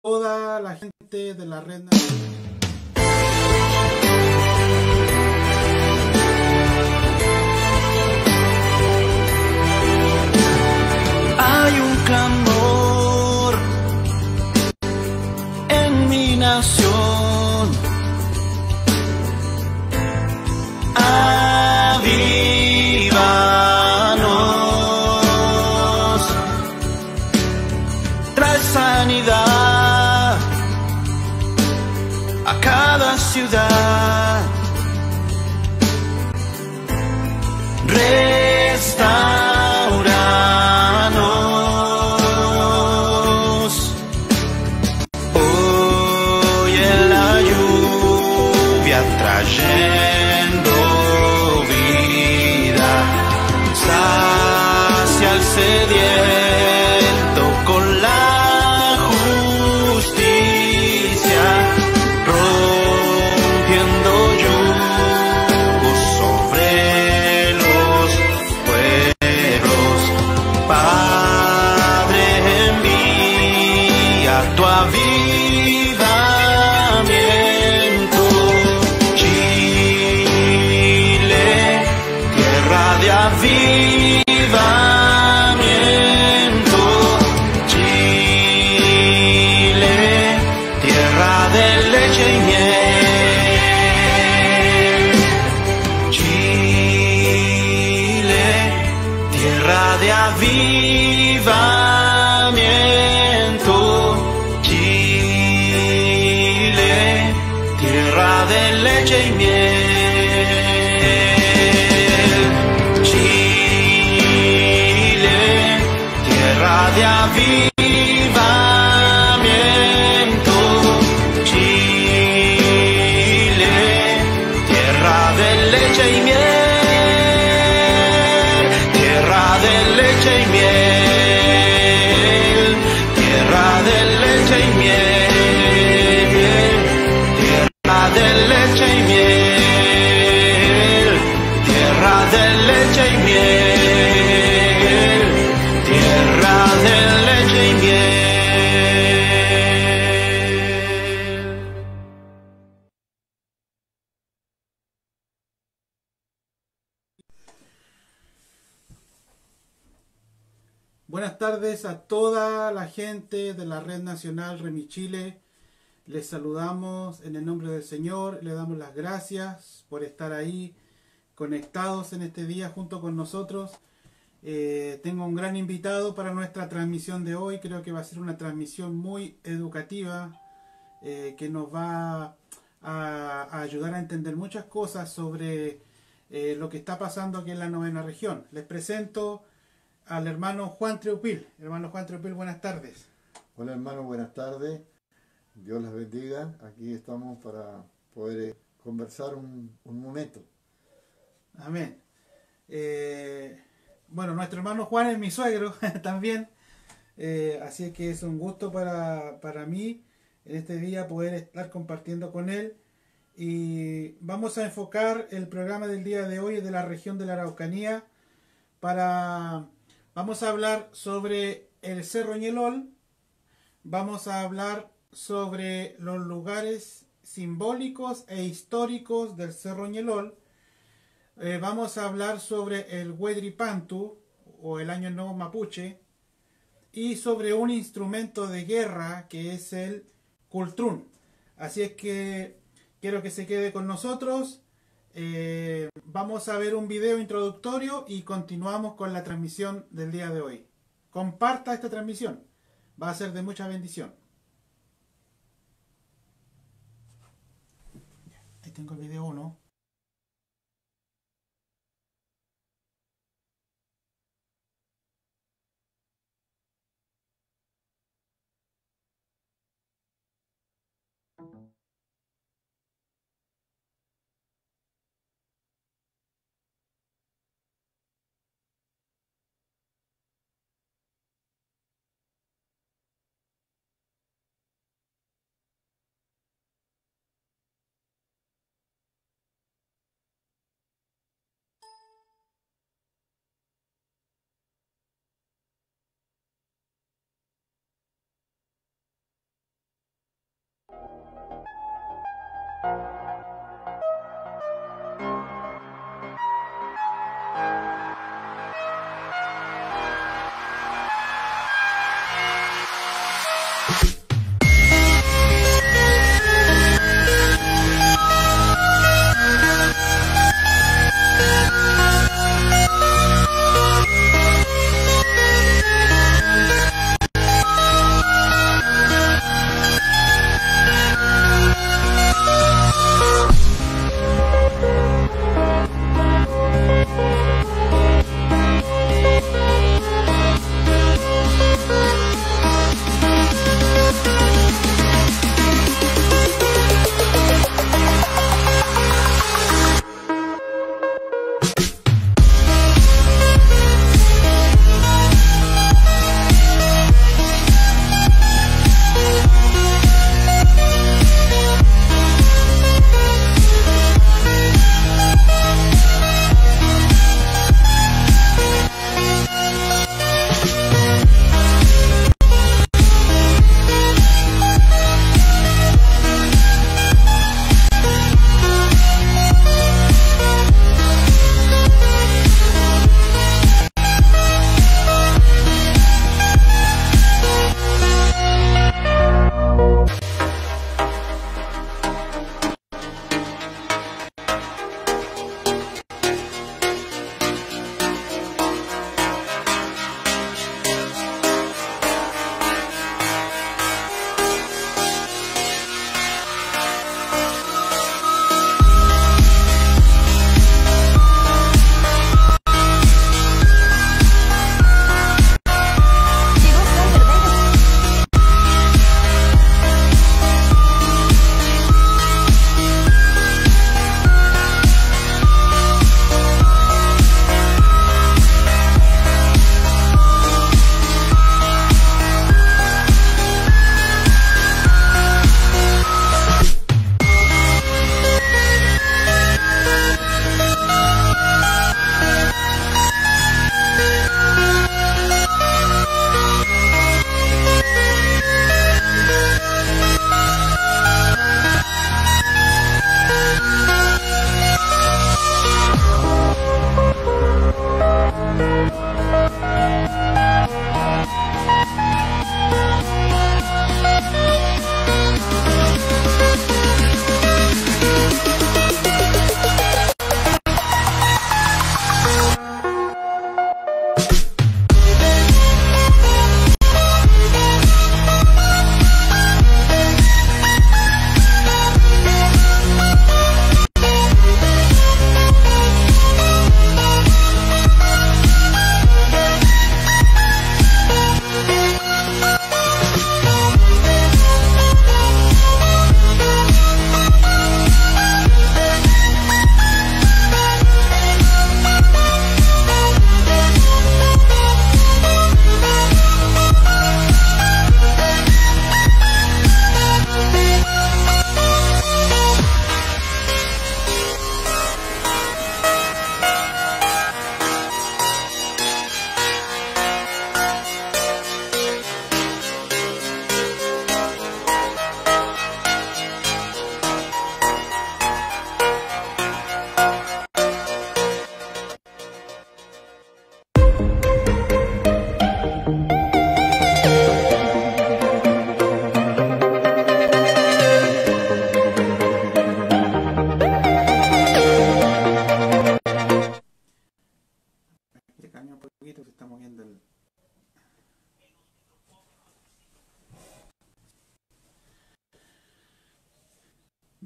toda la gente de la red. Hay un clamor en mi nación. Avívanos, trae sanidad a cada ciudad. Restauranos. Oye la lluvia trayendo vida, sacia al sediento con la justicia, rompiendo yugos sobre los pueblos. Padre, envía tu avivamiento. Chile, tierra de avivamiento. Chile, tierra de leche y miel. Chile, tierra de avivamiento. Chile, tierra de leche y miel. Chile, tierra de avivamiento. Chile, tierra de leche y miel. Tierra de leche y miel. Tierra de leche y miel. Tierra de leche y miel. Tierra de leche y miel. Tierra de leche y miel. Buenas tardes a toda la gente de la Red Nacional Remi Chile. Les saludamos en el nombre del Señor, le damos las gracias por estar ahí conectados en este día junto con nosotros. Tengo un gran invitado para nuestra transmisión de hoy. Creo que va a ser una transmisión muy educativa, que nos va a ayudar a entender muchas cosas sobre lo que está pasando aquí en la novena región. Les presento al hermano Juan Treupil. Hermano Juan Treupil, buenas tardes. Hola hermano, buenas tardes. Dios las bendiga. Aquí estamos para poder conversar un momento. Amén. Bueno, nuestro hermano Juan es mi suegro también. Así es que es un gusto para mí en este día poder estar compartiendo con él. Y vamos a enfocar el programa del día de hoy de la región de la Araucanía. Vamos a hablar sobre el Cerro Ñelol. Vamos a hablar sobre los lugares simbólicos e históricos del Cerro Ñelol. Vamos a hablar sobre el Huedripantu o el Año Nuevo Mapuche y sobre un instrumento de guerra que es el Cultrún. Así es que quiero que se quede con nosotros. Vamos a ver un video introductorio y continuamos con la transmisión del día de hoy. Comparta esta transmisión, va a ser de mucha bendición. Ahí tengo el video 1.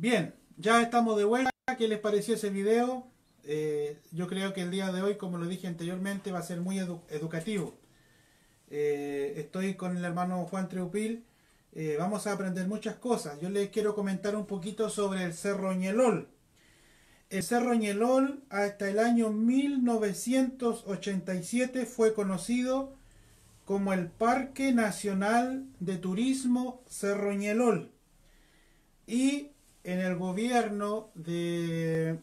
Bien, ya estamos de vuelta. ¿Qué les pareció ese video? Yo creo que el día de hoy, como lo dije anteriormente, va a ser muy educativo. Estoy con el hermano Juan Treupil. Vamos a aprender muchas cosas. Yo les quiero comentar un poquito sobre el Cerro Ñelol. El Cerro Ñelol hasta el año 1987 fue conocido como el Parque Nacional de Turismo Cerro Ñelol. Y en el gobierno de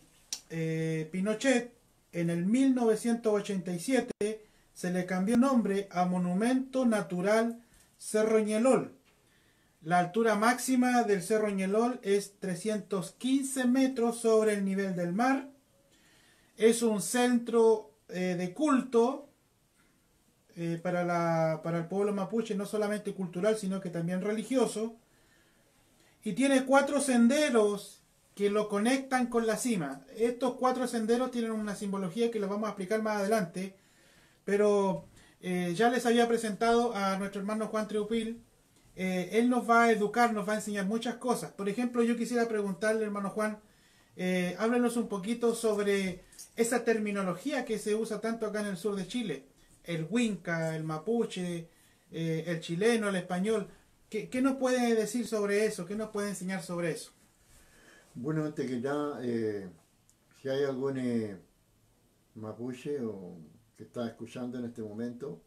Pinochet, en el 1987, se le cambió el nombre a Monumento Natural Cerro Ñelol. La altura máxima del Cerro Ñelol es 315 metros sobre el nivel del mar. Es un centro de culto para el pueblo mapuche, no solamente cultural, sino que también religioso. Y tiene 4 senderos que lo conectan con la cima. Estos 4 senderos tienen una simbología que lo vamos a explicar más adelante. Pero ya les había presentado a nuestro hermano Juan Treupil. Él nos va a educar, nos va a enseñar muchas cosas. Por ejemplo, yo quisiera preguntarle, hermano Juan, háblenos un poquito sobre esa terminología que se usa tanto acá en el sur de Chile. El huinca, el mapuche, el chileno, el español. ¿Qué nos puede decir sobre eso? ¿Qué nos puede enseñar sobre eso? Bueno, antes que ya, si hay algún mapuche o que está escuchando en este momento,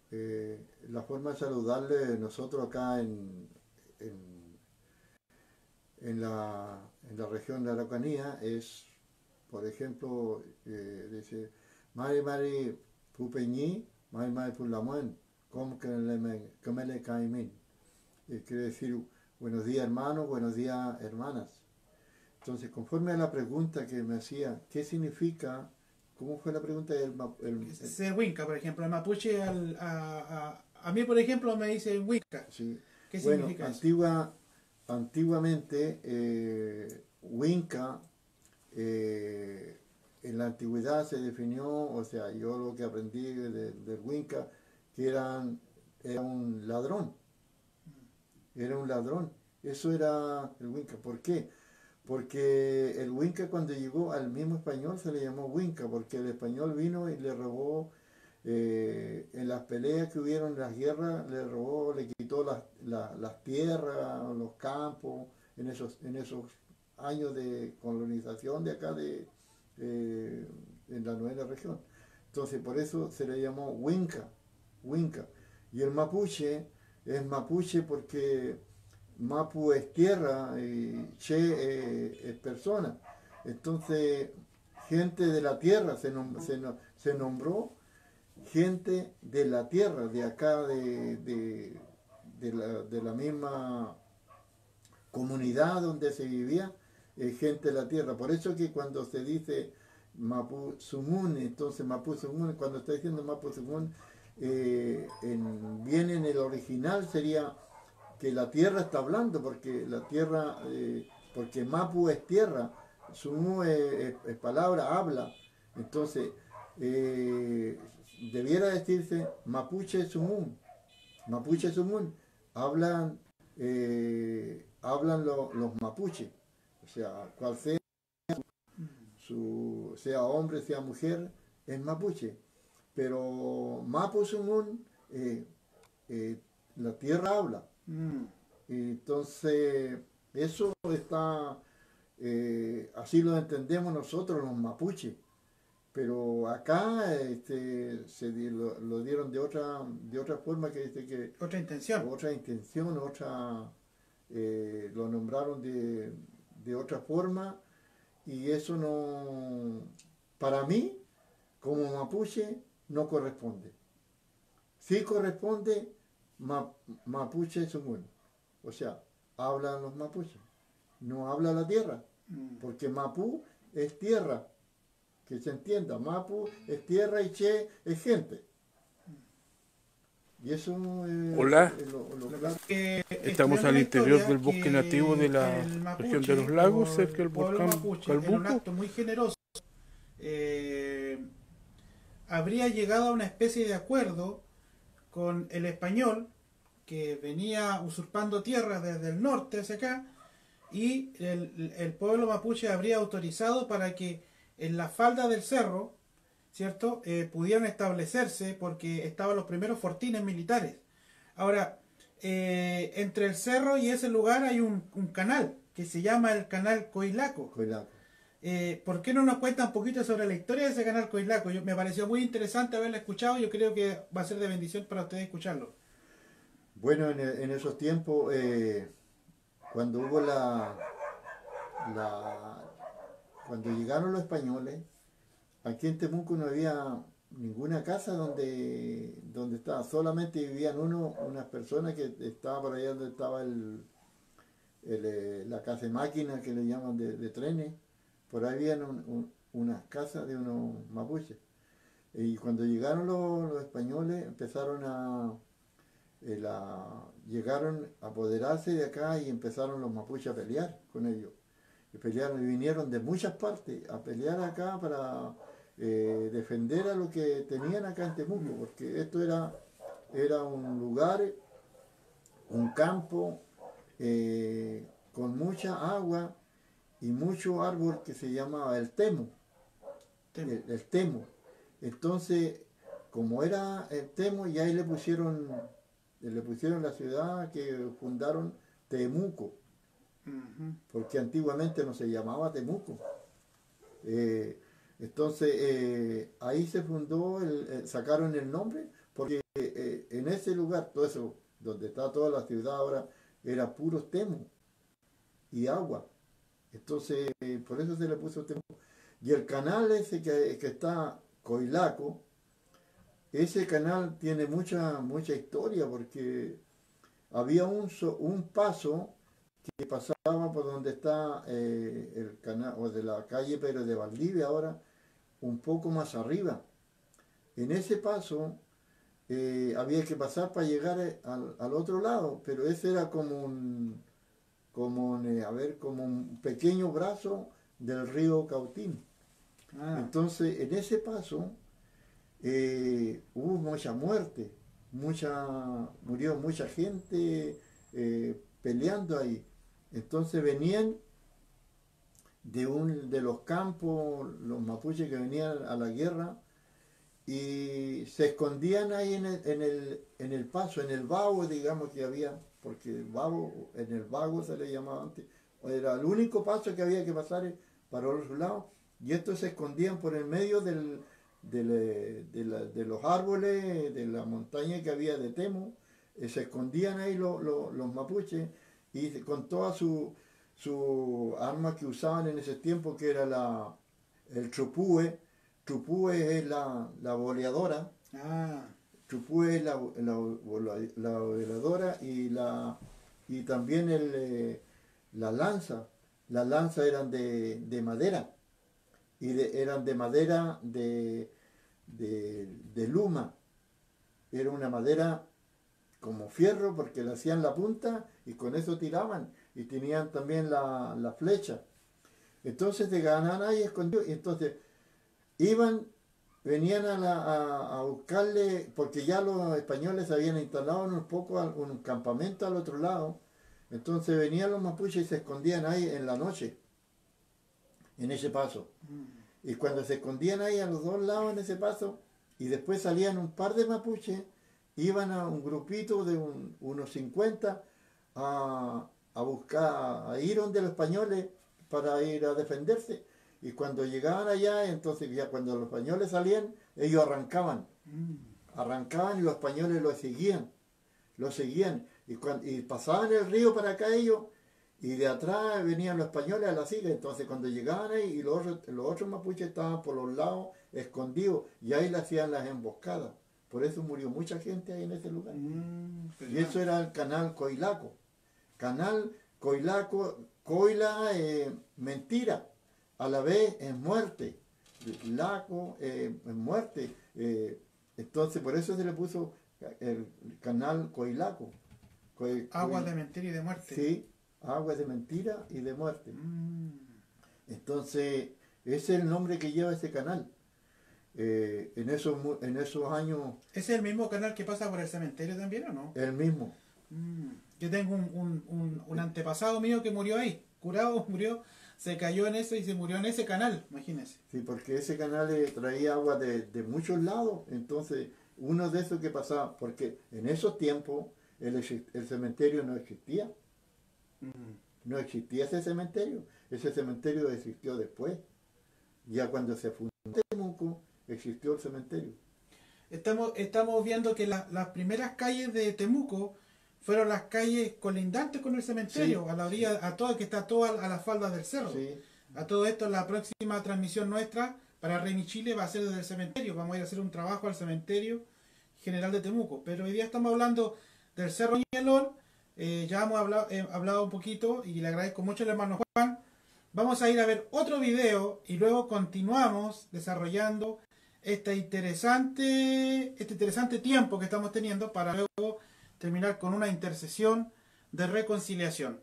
la forma de saludarle nosotros acá en la región de Araucanía es, por ejemplo, dice Mari Mari Pupeñi, Mari Mari Pulamuen, como que le caimin. Quiere decir buenos días hermanos, buenos días hermanas. Entonces, conforme a la pregunta que me hacía, ¿qué significa? ¿Cómo fue la pregunta del Se huinca, por ejemplo, el mapuche a mí, por ejemplo, me dice huinca. Sí. ¿Qué Bueno, significa eso? antiguamente, huinca, en la antigüedad se definió, o sea, yo lo que aprendí del huinca, que era un ladrón. Era un ladrón. Eso era el huinca. ¿Por qué? Porque el huinca cuando llegó al mismo español se le llamó huinca, porque el español vino y le robó, en las peleas que hubieron, en las guerras, le robó, le quitó las tierras, los campos, en esos años de colonización de acá en la novena región. Entonces por eso se le llamó huinca. Y el mapuche es mapuche porque Mapu es tierra y Che es persona. Entonces, gente de la tierra se nombró gente de la tierra, de acá, de la misma comunidad donde se vivía, gente de la tierra. Por eso que cuando se dice Mapu Sumun, entonces Mapu Sumun, cuando está diciendo Mapu Sumun, bien en el original sería que la tierra está hablando, porque la tierra, porque Mapu es tierra, Sumu es palabra, habla. Entonces, debiera decirse Mapuche Sumun. Mapuche Sumun. Hablan los mapuches. O sea, cual sea, sea hombre, sea mujer, es mapuche. Pero Mapu Sumun, la tierra habla. Entonces, eso está, así lo entendemos nosotros los mapuches. Pero acá lo dieron de otra forma, que dice que Otra intención. Lo nombraron de otra forma, y eso no, para mí, como mapuche, no corresponde. Sí corresponde Mapuche Sumun. O sea, hablan los mapuches. No habla la tierra. Porque Mapu es tierra. Que se entienda. Mapu es tierra y Che es gente. Y eso Hola. claro. Estamos al interior del bosque nativo de la región de los lagos, cerca del volcán Mapuche, en un Calbuco. acto muy generoso, habría llegado a una especie de acuerdo con el español, que venía usurpando tierras desde el norte hacia acá, y el pueblo mapuche habría autorizado para que en la falda del cerro, ¿cierto?, pudieran establecerse porque estaban los primeros fortines militares. Ahora, entre el cerro y ese lugar hay un canal que se llama el canal Coilaco. ¿Por qué no nos cuenta un poquito sobre la historia de ese canal Coilaco? Me pareció muy interesante haberlo escuchado y yo creo que va a ser de bendición para ustedes escucharlo. Bueno, en esos tiempos, cuando hubo cuando llegaron los españoles, aquí en Temuco no había ninguna casa donde estaba, solamente vivían unas personas que estaban por allá donde estaba la casa de máquinas que le llaman de trenes. Por ahí habían unas casas de unos mapuches. Y cuando llegaron los españoles empezaron llegaron a apoderarse de acá y empezaron los mapuches a pelear con ellos. Y pelearon y vinieron de muchas partes a pelear acá para defender a lo que tenían acá en Temuco, porque esto era un lugar, un campo con mucha agua y mucho árbol que se llamaba el temo. El temo. Entonces, como era el temo, y ahí le pusieron la ciudad que fundaron Temuco, porque antiguamente no se llamaba Temuco. Entonces, ahí se fundó, sacaron el nombre, porque en ese lugar, todo eso, donde está toda la ciudad ahora, era puro temo y agua. Entonces, por eso se le puso Temuco. Y el canal ese que está, Coilaco, ese canal tiene mucha historia, porque había un paso que pasaba por donde está el canal, o de la calle Pérez de Valdivia ahora, un poco más arriba. En ese paso había que pasar para llegar al otro lado, pero ese era como un pequeño brazo del río Cautín. Entonces, en ese paso hubo mucha muerte, murió mucha gente peleando ahí. Entonces venían de los campos, los mapuches que venían a la guerra, y se escondían ahí en el paso, en el vago, digamos, que había, porque en el vago se le llamaba antes, era el único paso que había que pasar para los lados, y estos se escondían por el medio de los árboles, de la montaña que había de Temo, se escondían ahí los mapuches, y con todas su armas que usaban en ese tiempo, que era el chupúe. Chupúe es la boleadora. Chupúe es la boleadora, y también la lanza. Las lanzas eran de madera, y eran de madera de luma. Era una madera como fierro, porque le hacían la punta y con eso tiraban, y tenían también la flecha. Entonces te ganaban ahí escondidos, y entonces venían a buscarle, porque ya los españoles habían instalado un campamento al otro lado. Entonces venían los mapuches y se escondían ahí en la noche, en ese paso. Y cuando se escondían ahí a los dos lados en ese paso, y después salían un par de mapuches, iban a un grupito de unos 50 a ir donde los españoles para ir a defenderse. Y cuando llegaban allá, entonces ya cuando los españoles salían, ellos arrancaban y los españoles los seguían. Y pasaban el río para acá ellos, y de atrás venían los españoles a la siga. Entonces cuando llegaban ahí, y los otros mapuches estaban por los lados escondidos, y ahí le hacían las emboscadas. Por eso murió mucha gente ahí en ese lugar. Y eso era el canal Coilaco. Canal Coilaco, Coila, mentira, a la vez es muerte. Laco, muerte. Entonces por eso se le puso el canal Coilaco. Aguas de mentira y de muerte. Sí, aguas de mentira y de muerte. Entonces, ese es el nombre que lleva ese canal. En esos años... ¿Ese es el mismo canal que pasa por el cementerio también o no? El mismo. Yo tengo un antepasado mío que murió ahí, curado, murió, se cayó en eso y se murió en ese canal, imagínense. Sí, porque ese canal traía agua de muchos lados, entonces uno de esos que pasaba, porque en esos tiempos el cementerio no existía, no existía ese cementerio existió después, ya cuando se fundó Temuco existió el cementerio. Estamos viendo que las primeras calles de Temuco fueron las calles colindantes con el cementerio, Sí, a la orilla, a todo, que está todo a las faldas del cerro. Sí, A todo esto, la próxima transmisión nuestra para Remi Chile va a ser desde el cementerio. Vamos a ir a hacer un trabajo al cementerio general de Temuco. Pero hoy día estamos hablando del Cerro Ñelol. Ya hemos hablado un poquito y le agradezco mucho al hermano Juan. Vamos a ir a ver otro video y luego continuamos desarrollando este interesante tiempo que estamos teniendo para luego terminar con una intercesión de reconciliación.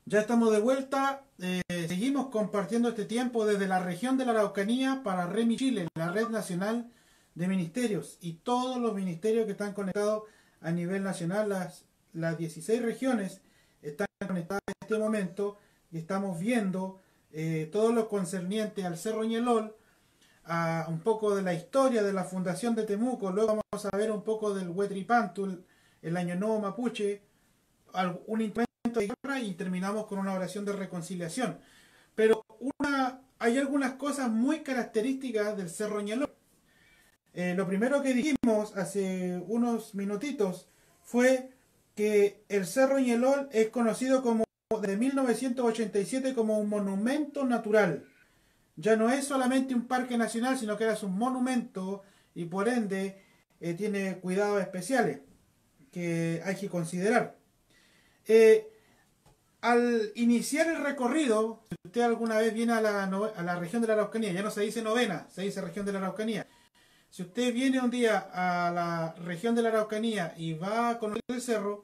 Ya estamos de vuelta, seguimos compartiendo este tiempo desde la región de la Araucanía para Remi Chile, la red nacional de ministerios y todos los ministerios que están conectados a nivel nacional, las 16 regiones están conectadas en este momento y estamos viendo todo lo concerniente al Cerro Ñelol, a un poco de la historia de la fundación de Temuco, luego vamos a ver un poco del Huetripantu, el Año Nuevo Mapuche, un intento de guerra y terminamos con una oración de reconciliación. Pero hay algunas cosas muy características del Cerro Ñelol. Lo primero que dijimos hace unos minutitos fue que el Cerro Ñelol es conocido como desde 1987 como un monumento natural. Ya no es solamente un parque nacional, sino que ahora es un monumento y por ende tiene cuidados especiales que hay que considerar. Al iniciar el recorrido, si usted alguna vez viene a la región de la Araucanía, ya no se dice novena, se dice región de la Araucanía. Si usted viene un día a la región de la Araucanía y va a conocer el cerro,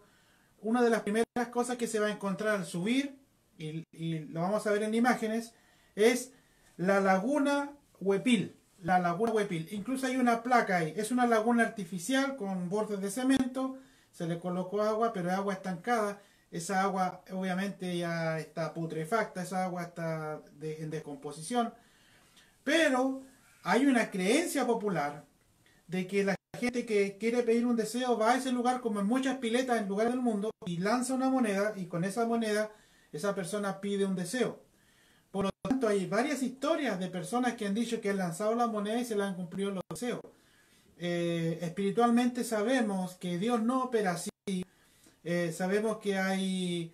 una de las primeras cosas que se va a encontrar al subir, y lo vamos a ver en imágenes, es la laguna Huepil. La laguna Huepil. Incluso hay una placa ahí. Es una laguna artificial con bordes de cemento. Se le colocó agua, pero es agua estancada. Esa agua obviamente ya está putrefacta, esa agua está en descomposición. Pero hay una creencia popular de que la gente que quiere pedir un deseo va a ese lugar, como en muchas piletas en lugares del mundo, y lanza una moneda, y con esa moneda esa persona pide un deseo. Por lo tanto, hay varias historias de personas que han dicho que han lanzado la moneda y se le han cumplido los deseos. Espiritualmente sabemos que Dios no opera así. Sabemos que hay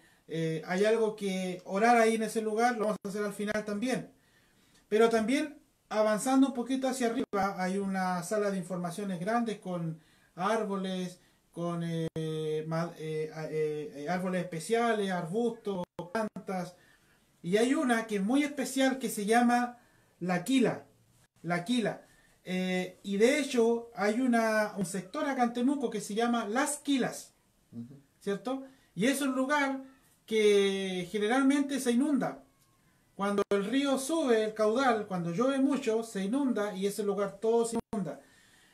algo que orar ahí en ese lugar, lo vamos a hacer al final también. Pero también, avanzando un poquito hacia arriba, hay una sala de informaciones grandes con árboles, con árboles especiales, arbustos, plantas. Y hay una que es muy especial que se llama la quila. La quila. Y de hecho hay un sector acá en Temuco que se llama Las Quilas, ¿cierto? Y es un lugar que generalmente se inunda. Cuando el río sube el caudal, cuando llueve mucho, se inunda y ese lugar todo se inunda.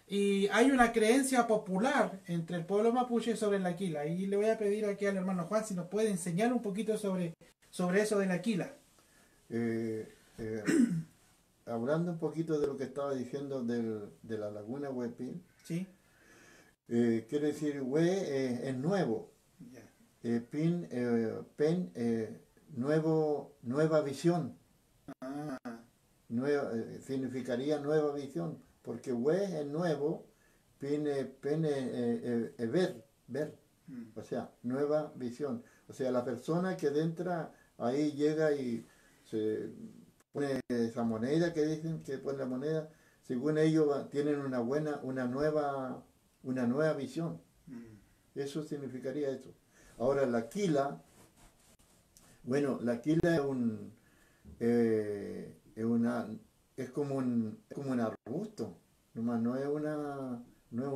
Y hay una creencia popular entre el pueblo mapuche sobre la quila. Y le voy a pedir aquí al hermano Juan si nos puede enseñar un poquito sobre eso de la quila. Hablando un poquito de lo que estaba diciendo de la laguna Huepil, ¿Sí? Quiere decir Hue es nuevo, Yeah. Pin, Pen, nueva visión, Ah, significaría nueva visión, porque Hue es nuevo, Pin es ver, o sea, nueva visión, o sea, la persona que entra ahí llega y se pone esa moneda que dicen que pone la moneda, según ellos tienen una nueva visión. Eso significaría eso. Ahora la quila, bueno, la quila es como un arbusto, nomás no es un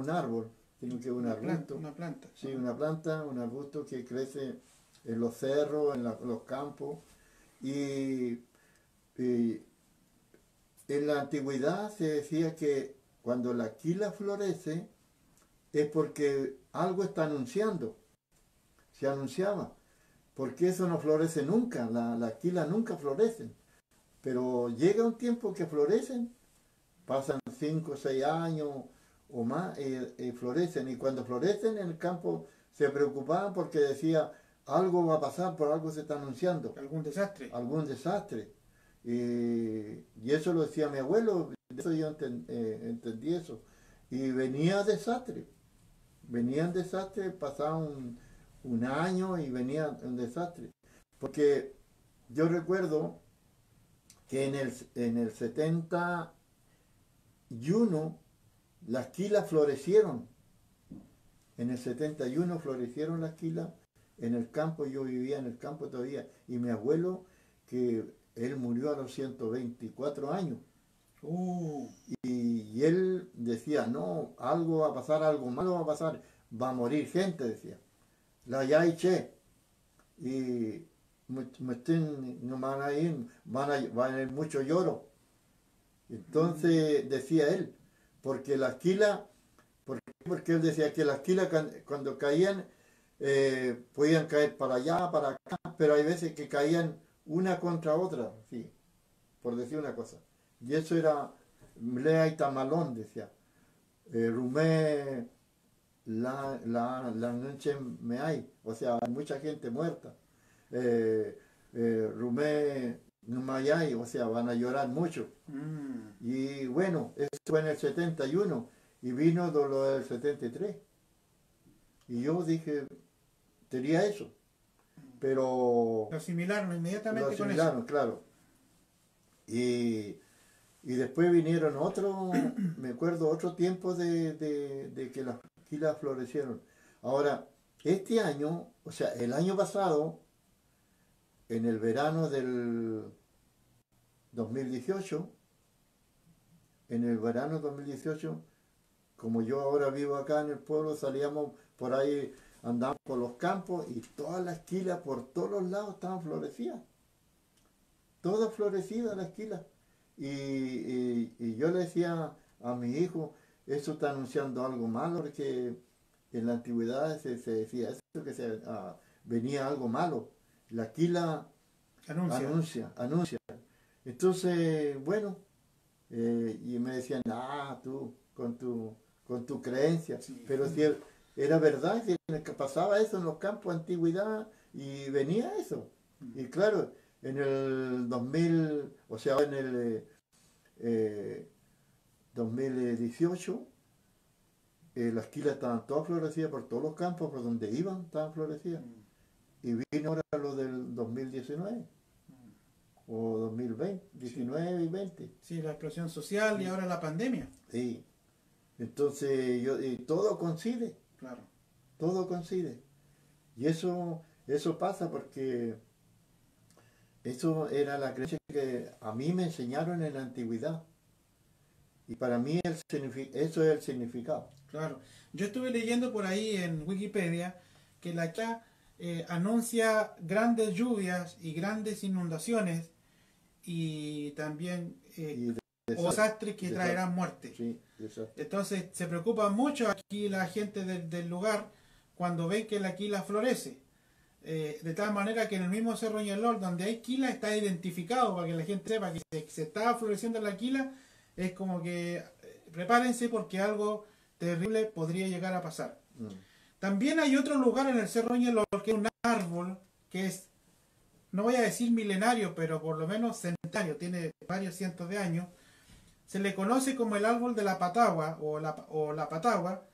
árbol, sino que es un arbusto. Una planta. Sí, una planta, un arbusto que crece en los cerros, en los campos. Y en la antigüedad se decía que cuando la quila florece es porque algo está anunciando. Se anunciaba. Porque eso no florece nunca. La quila nunca florecen. Pero llega un tiempo que florecen. Pasan 5 o 6 años o más y florecen. Y cuando florecen en el campo se preocupaban porque decía algo va a pasar, por algo se está anunciando. Algún desastre. Algún desastre. Y eso lo decía mi abuelo, de eso yo entendí eso. Y venía desastre. Venían desastres, pasaba un año y venía un desastre. Porque yo recuerdo que en el 71 las quilas florecieron. En el 71 florecieron las quilas en el campo, yo vivía en el campo todavía. Y mi abuelo, que él murió a los 124 años. Y él decía, no, algo va a pasar, algo malo va a pasar, va a morir gente, decía. La Yaiche. Y no van a ir, van a haber mucho lloro. Entonces decía él, porque las quilas, porque él decía que las quilas cuando caían, podían caer para allá, para acá, pero hay veces que caían una contra otra, sí, por decir una cosa. Y eso era Mlea y Tamalón, decía. Rumé la noche me hay, o sea, hay mucha gente muerta. Rumé Numayay, o sea, van a llorar mucho. Y bueno, eso fue en el 71 y vino lo del 73. Y yo dije, tenía eso. Pero lo asimilaron inmediatamente con eso. Claro. Y después vinieron me acuerdo, otro tiempo de que las quilas florecieron. Ahora, este año, o sea, el año pasado, en el verano del 2018, como yo ahora vivo acá en el pueblo, salíamos por ahí, andamos por los campos y todas las quilas por todos los lados estaban florecidas. Todas florecidas las quilas. Y yo le decía a mi hijo, eso está anunciando algo malo, porque en la antigüedad se decía eso, que venía algo malo. La quila anuncia. Entonces, bueno, y me decían, tú, con tu creencia. Sí, pero si era verdad que pasaba eso en los campos de antigüedad y venía eso. Y claro, en el 2000, o sea, en el 2018, las quilas estaban todas florecidas por todos los campos, por donde iban, estaban florecidas. Y vino ahora lo del 2019, o 2020, 19 y 20. Sí, la explosión social y ahora la pandemia. Sí. Entonces, y todo coincide. Claro. Todo coincide. Y eso pasa porque eso era la creencia que a mí me enseñaron en la antigüedad. Y para mí eso es el significado. Claro. Yo estuve leyendo por ahí en Wikipedia que la Chá anuncia grandes lluvias y grandes inundaciones y también desastres que traerán muerte. Sí, desastre. Entonces se preocupa mucho aquí la gente del lugar cuando ven que la quila florece. De tal manera que en el mismo Cerro Ñelol, donde hay quila, está identificado para que la gente sepa que se está floreciendo la quila. Es como que prepárense porque algo terrible podría llegar a pasar. También hay otro lugar en el Cerro Ñelol que es un árbol que es, no voy a decir milenario, pero por lo menos centenario, tiene varios cientos de años. Se le conoce como el árbol de la patagua o la patagua.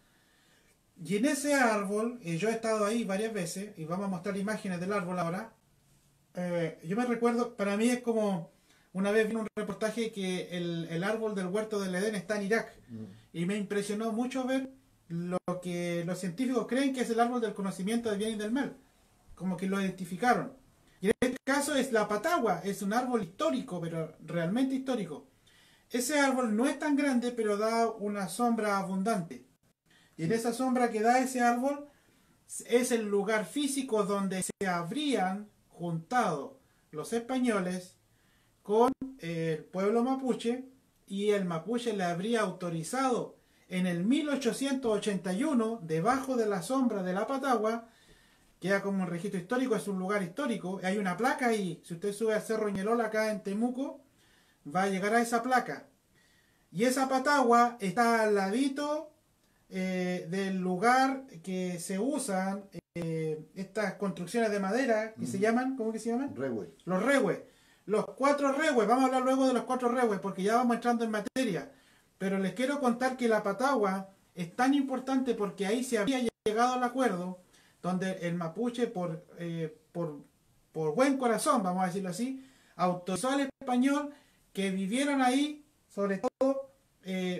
Y en ese árbol, yo he estado ahí varias veces y vamos a mostrar imágenes del árbol ahora. Yo me recuerdo, para mí es como una vez vi un reportaje que el árbol del huerto del Edén está en Irak y me impresionó mucho ver lo que los científicos creen que es el árbol del conocimiento del bien y del mal, como que lo identificaron. Y en este caso es la patagua, es un árbol histórico, pero realmente histórico. Ese árbol no es tan grande, pero da una sombra abundante. Y en esa sombra que da ese árbol es el lugar físico donde se habrían juntado los españoles con el pueblo mapuche, y el mapuche le habría autorizado en el 1881, debajo de la sombra de la patagua, queda como un registro histórico, es un lugar histórico, hay una placa ahí, si usted sube al Cerro Ñelol acá en Temuco, va a llegar a esa placa. Y esa patagua está al ladito del lugar que se usan estas construcciones de madera que se llaman, ¿cómo que se llaman? Rehue. Los rehues. Los 4 rehues, vamos a hablar luego de los 4 rehues porque ya vamos entrando en materia. Pero les quiero contar que la patagua es tan importante porque ahí se había llegado al acuerdo donde el mapuche por buen corazón, vamos a decirlo así, autorizó al español que vivieran ahí, sobre todo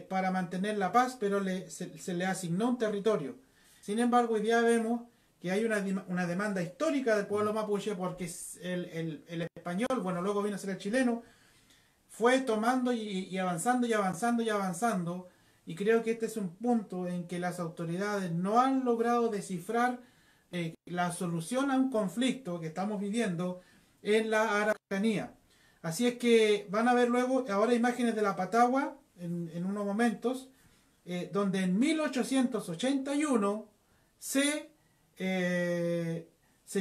para mantener la paz, pero se le asignó un territorio. Sin embargo, hoy día vemos que hay una demanda histórica del pueblo mapuche porque el español, bueno, luego vino a ser el chileno, fue tomando y avanzando y avanzando y avanzando, y creo que este es un punto en que las autoridades no han logrado descifrar la solución a un conflicto que estamos viviendo en la Araucanía. Así es que van a ver luego ahora imágenes de la patagua en unos momentos, donde en 1881 se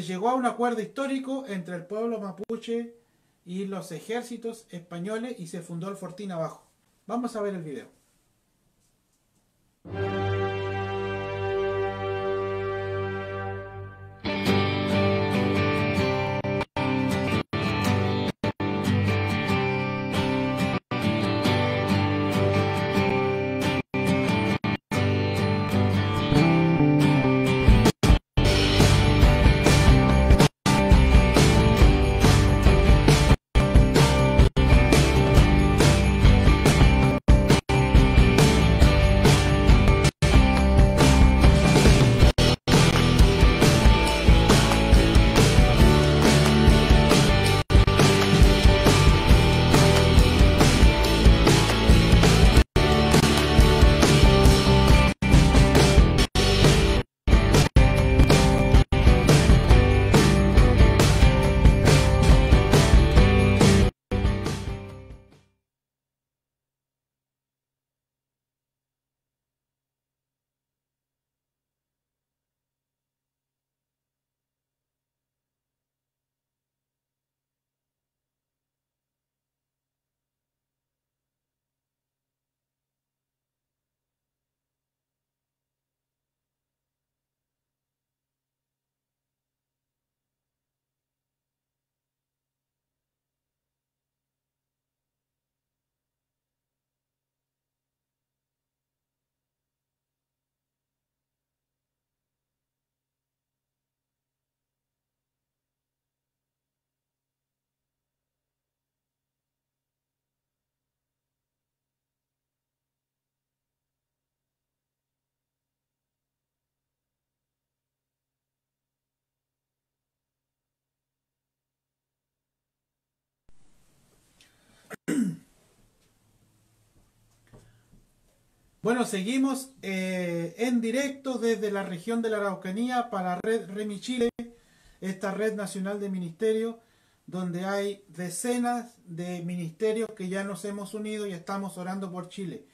llegó a un acuerdo histórico entre el pueblo mapuche y los ejércitos españoles y se fundó el Fortín abajo. Vamos a ver el video. Bueno, seguimos en directo desde la región de la Araucanía para Red Remi Chile, esta red nacional de ministerios, donde hay decenas de ministerios que ya nos hemos unido y estamos orando por Chile.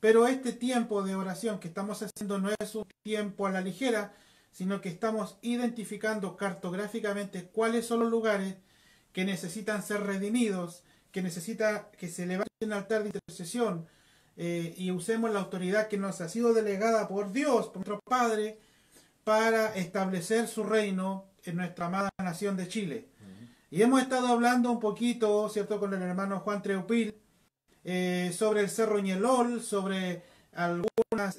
Pero este tiempo de oración que estamos haciendo no es un tiempo a la ligera, sino que estamos identificando cartográficamente cuáles son los lugares que necesitan ser redimidos, que necesita que se levante un altar de intercesión, y usemos la autoridad que nos ha sido delegada por Dios, por nuestro Padre, para establecer su reino en nuestra amada nación de Chile. Y hemos estado hablando un poquito, ¿cierto?, con el hermano Juan Treupil, sobre el Cerro Ñelol, sobre algunas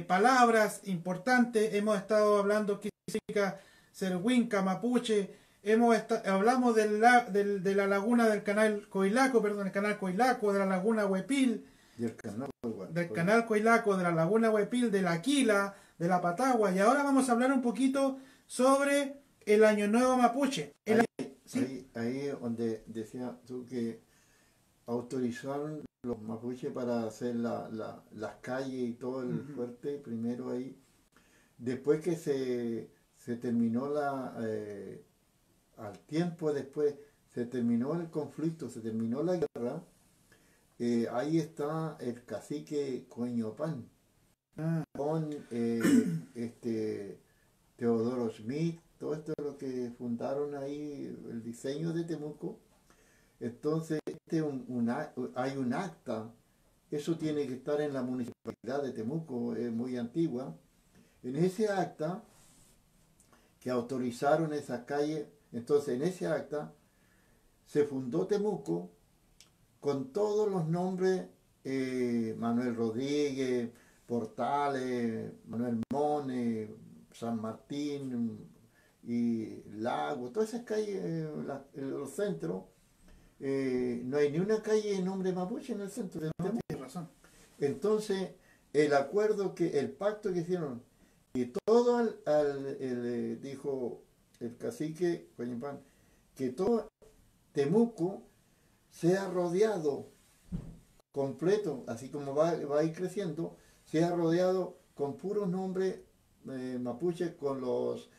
palabras importantes. Hemos estado hablando qué significa ser Winca, Mapuche. Hablamos de la laguna del canal Coilaco, perdón, el canal Coilaco, de la laguna Huepil, del canal Coilaco, de la laguna Huepil, de la Aquila, de la Patagua, y ahora vamos a hablar un poquito sobre el Año Nuevo Mapuche. Ahí donde decía tú que autorizaron los mapuches para hacer las calles y todo el fuerte, primero ahí, después que se terminó al tiempo después se terminó el conflicto, se terminó la guerra, ahí está el cacique Coñopán, con Teodoro Schmidt, todo esto es lo que fundaron ahí, el diseño de Temuco. Entonces hay un acta, eso tiene que estar en la municipalidad de Temuco, es muy antigua. En ese acta que autorizaron esa calle, entonces en ese acta se fundó Temuco con todos los nombres, Manuel Rodríguez, Portales, Manuel Mone, San Martín y Lago, todas esas calles, los centros, no hay ni una calle de nombre mapuche en el centro de Temuco. Tienes razón. Entonces, el pacto que hicieron, y todo dijo el cacique Coñipán, que todo Temuco sea rodeado completo, así como va a ir creciendo, sea rodeado con puros nombres mapuches, con los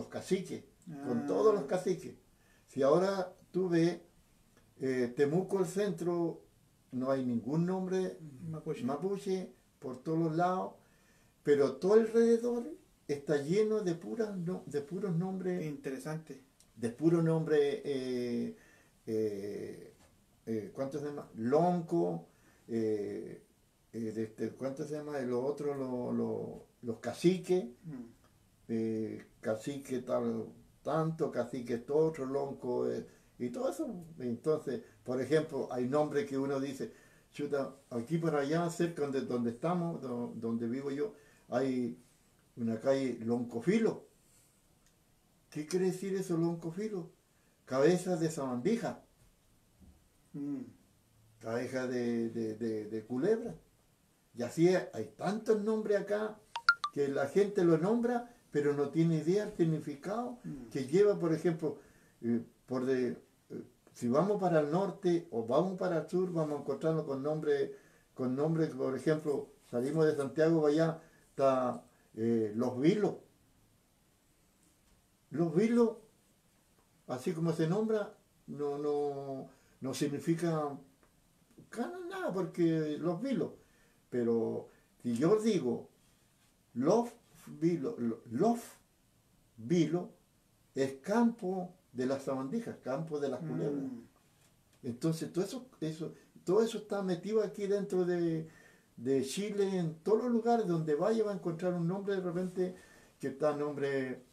caciques, con todos los caciques. Si ahora tú ves Temuco, el centro, no hay ningún nombre mapuche por todos los lados, pero todo alrededor está lleno de puros nombres. Interesante. De puros nombres, ¿cuánto se llama? Lonco, ¿cuánto se llama? Los otros, los caciques, cacique tanto, cacique esto otro, lonco, y todo eso. Entonces, por ejemplo, hay nombres que uno dice, chuta, aquí por allá, cerca de donde estamos, donde vivo yo, hay una calle Loncofilo. ¿Qué quiere decir eso, Loncofilo? Cabeza de sabandija. Cabeza de culebra. Y así hay tantos nombres acá que la gente lo nombra, pero no tiene idea del significado que lleva, por ejemplo, si vamos para el norte o vamos para el sur, vamos a encontrarnos con nombres, por ejemplo, salimos de Santiago, allá está Los Vilos. Los Vilos, así como se nombra, no significa nada, porque Los Vilos. Pero si yo digo Los Vilos es campo de las sabandijas, campo de las culebras. Entonces todo eso está metido aquí dentro de Chile, en todos los lugares donde vaya va a encontrar un nombre de repente que está nombre.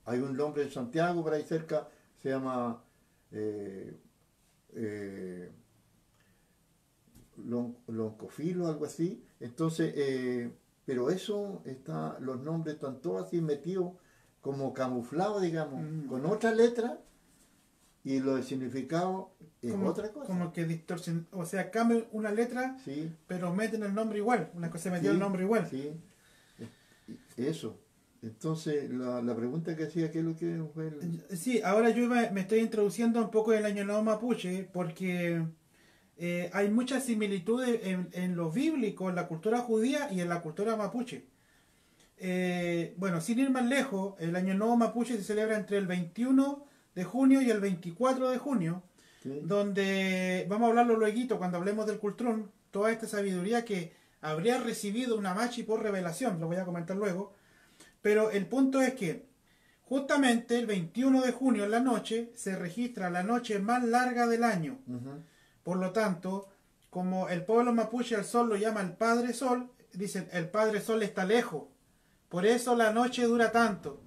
Hay un nombre en Santiago, por ahí cerca, se llama Loncofilo, algo así. Entonces, pero eso los nombres están todos así metidos, como camuflados, digamos, con otra letra, y lo significado es otra cosa. Como que distorsión, o sea, cambian una letra, sí, pero meten el nombre igual, una cosa metió el nombre igual. Sí, eso. Entonces, la pregunta que hacía, ¿qué es lo que fue? Sí, ahora yo me estoy introduciendo un poco en el Año Nuevo Mapuche, porque hay muchas similitudes en lo bíblico, en la cultura judía y en la cultura mapuche. Bueno, sin ir más lejos, el Año Nuevo Mapuche se celebra entre el 21 de junio y el 24 de junio, Sí. donde vamos a hablarlo luego cuando hablemos del Cultrún, toda esta sabiduría que habría recibido una Machi por revelación, lo voy a comentar luego, pero el punto es que justamente el 21 de junio en la noche se registra la noche más larga del año. Ujú. Por lo tanto, como el pueblo mapuche al sol lo llama el Padre Sol, dicen el Padre Sol está lejos. Por eso la noche dura tanto.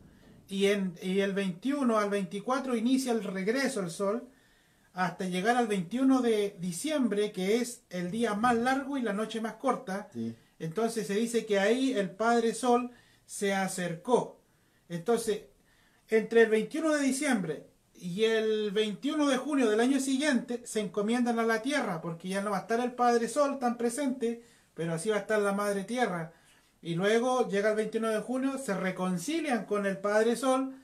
Y el 21 al 24 inicia el regreso al sol hasta llegar al 21 de diciembre, que es el día más largo y la noche más corta. Sí. Entonces se dice que ahí el Padre Sol se acercó. Entonces, entre el 21 de diciembre y el 21 de junio del año siguiente se encomiendan a la tierra, porque ya no va a estar el Padre Sol tan presente, pero así va a estar la Madre Tierra. Y luego llega el 21 de junio, se reconcilian con el Padre Sol,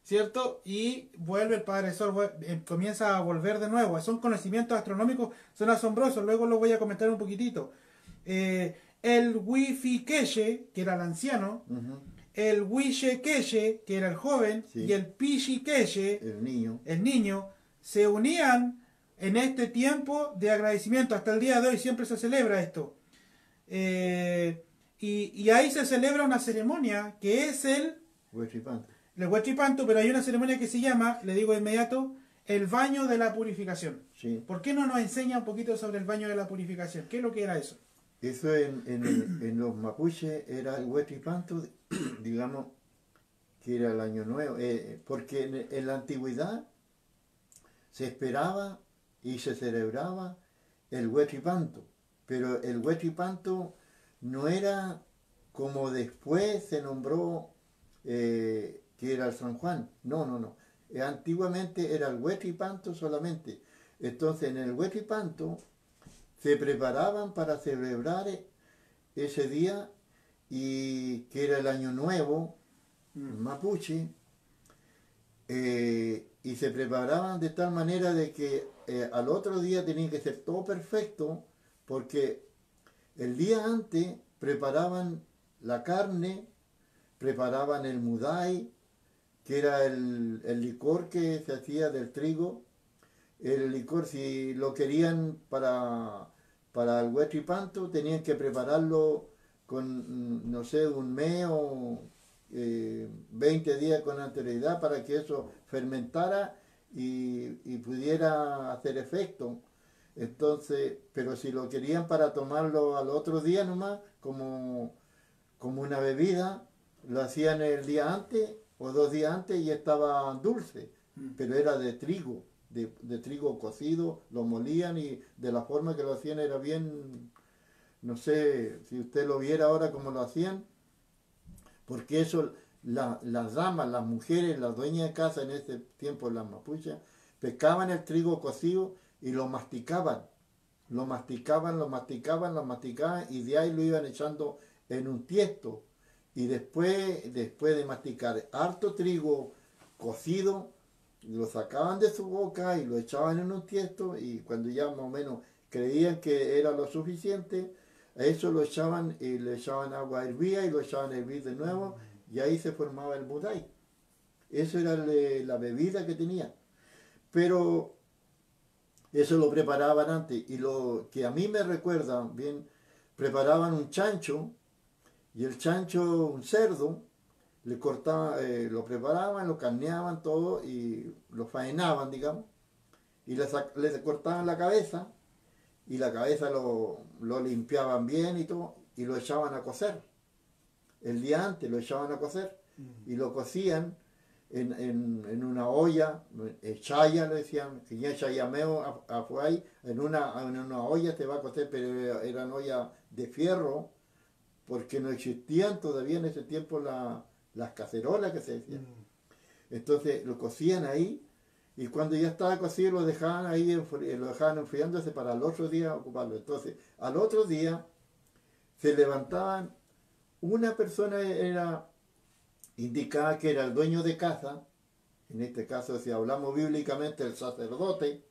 ¿cierto? Y vuelve el Padre Sol, comienza a volver de nuevo. Son conocimientos astronómicos, son asombrosos, luego lo voy a comentar un poquitito. El Wifi Keshe, que era el anciano, Ujú. el Wishe Keshe, que era el joven, Sí. y el Pishi Keshe, El niño. se unían en este tiempo de agradecimiento. Hasta el día de hoy siempre se celebra esto. Y ahí se celebra una ceremonia que es el Huechipanto. Huachipanto, pero hay una ceremonia que se llama, le digo de inmediato, el baño de la purificación. Sí. ¿Por qué no nos enseña un poquito sobre el baño de la purificación? ¿Qué es lo que era eso? Eso en los mapuches era el Huechipanto, digamos, que era el año nuevo, porque en la antigüedad se esperaba y se celebraba el Huechipanto, pero el Huechipanto no era como después se nombró que era el San Juan, no. Antiguamente era el Huechipanto solamente. Entonces en el Huechipanto se preparaban para celebrar ese día, y que era el año nuevo mapuche, y se preparaban de tal manera de que al otro día tenía que ser todo perfecto, porque el día antes preparaban la carne, preparaban el mudai, que era el licor que se hacía del trigo. El licor, si lo querían para el huechipanto, tenían que prepararlo con, no sé, un mes o 20 días con anterioridad para que eso fermentara y pudiera hacer efecto. Entonces, pero si lo querían para tomarlo al otro día nomás, como una bebida, lo hacían el día antes o 2 días antes y estaba dulce, pero era de trigo. De trigo cocido, lo molían, y de la forma que lo hacían era bien, no sé si usted lo viera ahora como lo hacían, porque eso, las damas, las mujeres, las dueñas de casa en ese tiempo, las mapuches, pescaban el trigo cocido y lo masticaban, y de ahí lo iban echando en un tiesto, y después de masticar harto trigo cocido, lo sacaban de su boca y lo echaban en un tiesto, y cuando ya más o menos creían que era lo suficiente, a eso lo echaban y le echaban agua hervida y lo echaban a hervir de nuevo, y ahí se formaba el mudai. Eso era la bebida que tenían. Pero eso lo preparaban antes, y lo que a mí me recuerda bien, preparaban un chancho, y el chancho, un cerdo, le cortaban, lo preparaban, lo carneaban todo y lo faenaban, digamos, y les cortaban la cabeza, y la cabeza lo limpiaban bien y todo, y lo echaban a cocer. El día antes lo echaban a cocer, y lo cocían en una olla, chaya, le decían, que ya chayameo afuay, en una olla te va a cocer, pero eran ollas de fierro, porque no existían todavía en ese tiempo las cacerolas que se decían. Entonces lo cocían ahí, y cuando ya estaba cocido lo dejaban ahí, lo dejaban enfriándose para el otro día ocuparlo. Entonces al otro día se levantaban, una persona era indicada que era el dueño de casa, en este caso si hablamos bíblicamente el sacerdote,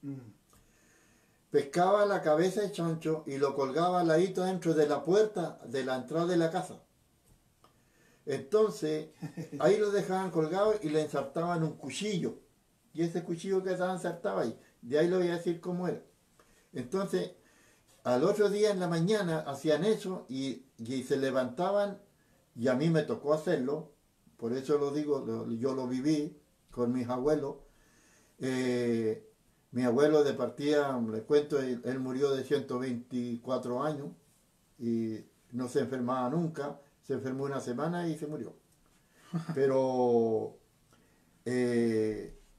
pescaba la cabeza de chancho y lo colgaba al ladito dentro de la puerta de la entrada de la casa. Entonces, ahí lo dejaban colgado y le ensartaban un cuchillo. Y ese cuchillo que estaba ensartado ahí, de ahí le voy a decir cómo era. Entonces, al otro día en la mañana hacían eso y se levantaban, y a mí me tocó hacerlo, por eso lo digo, yo lo viví con mis abuelos. Mi abuelo de partida, les cuento, él murió de 124 años y no se enfermaba nunca, se enfermó una semana y se murió. Pero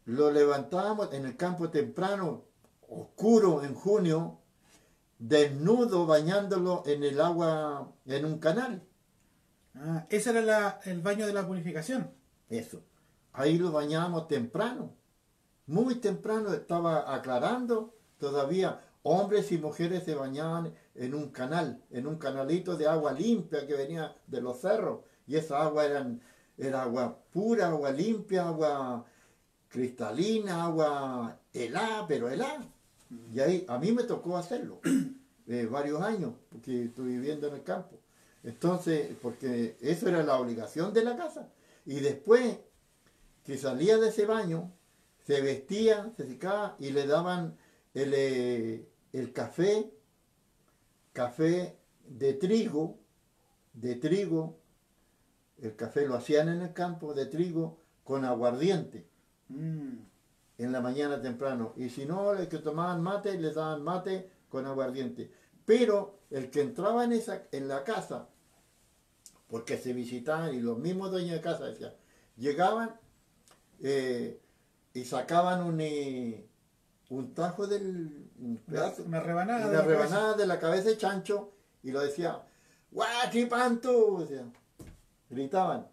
lo levantábamos en el campo temprano, oscuro en junio, desnudo, bañándolo en el agua, en un canal. Ah, ese era el baño de la purificación. Eso. Ahí lo bañábamos temprano. Muy temprano, estaba aclarando. Todavía hombres y mujeres se bañaban en un canal, en un canalito de agua limpia que venía de los cerros. Y esa agua era agua pura, agua limpia, agua cristalina, agua helada, pero helada. Y ahí a mí me tocó hacerlo varios años, porque estuve viviendo en el campo. Entonces, porque eso era la obligación de la casa. Y después que salía de ese baño, se vestía, se secaba y le daban el café de trigo, el café lo hacían en el campo de trigo con aguardiente. En la mañana temprano. Y si no, el que tomaban mate, les daban mate con aguardiente. Pero el que entraba en la casa, porque se visitaban, y los mismos dueños de casa decían, llegaban y sacaban un tajo un pedazo, una rebanada, una rebanada de la cabeza de chancho, y lo decía, ¡guachipanto! O sea, gritaban.